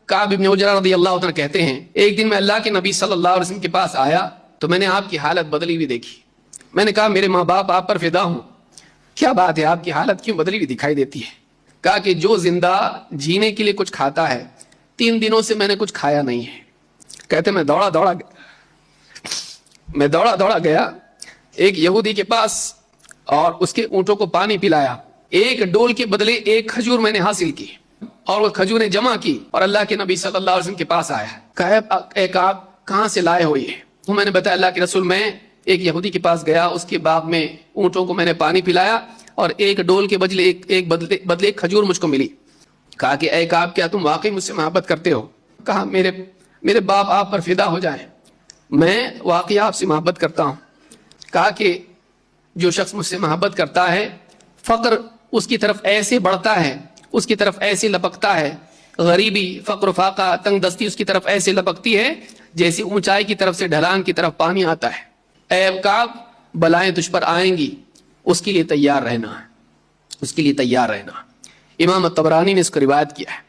کعب ابن عجرہ رضی اللہ عنہ کہتے ہیں ایک دن میں اللہ کے نبی صلی اللہ علیہ وسلم کے پاس آیا تو میں نے آپ کی حالت بدلی ہوئی دیکھی. میں نے کہا میرے ماں باپ آپ پر فدا ہوں, کیا بات ہے آپ کی حالت کیوں بدلی ہوئی دکھائی دیتی ہے؟ کہا کہ جو زندہ جینے کے لیے کچھ کھاتا ہے 3 دنوں سے میں نے کچھ کھایا نہیں ہے. کہتے میں دوڑا دوڑا گیا ایک یہودی کے پاس اور اس کے اونٹوں کو پانی پلایا. ایک ڈول کے بدلے ایک کھجور میں نے حاصل کی اور وہ کھجوریں جمع کی اور اللہ کے نبی صلی اللہ علیہ وسلم کے پاس آیا. کہا ایک آپ کہاں سے لائے ہو یہ؟ تو میں نے بتایا اللہ کے رسول میں ایک یہودی کے پاس گیا, اس کے باغ میں اونٹوں کو میں نے پانی پلایا اور ایک ڈول کے بدلے بدلے ایک کھجور مجھ کو ملی. کہا کہ اے کعب کیا تم واقعی مجھ سے محبت کرتے ہو؟ کہا میرے باپ آپ پر فدا ہو جائیں, میں واقعی آپ سے محبت کرتا ہوں. کہا کہ جو شخص مجھ سے محبت کرتا ہے فقر اس کی طرف ایسے بڑھتا ہے, اس کی طرف ایسے لپکتا ہے, غریبی فقر و فاقہ تنگ دستی اس کی طرف ایسے لپکتی ہے جیسی اونچائی کی طرف سے ڈھلان کی طرف پانی آتا ہے. اے کعب بلائیں تجھ پر آئیں گی, اس کے لیے تیار رہنا ہے, اس کے لیے تیار رہنا. امام الطبرانی نے اس کو روایت کیا ہے.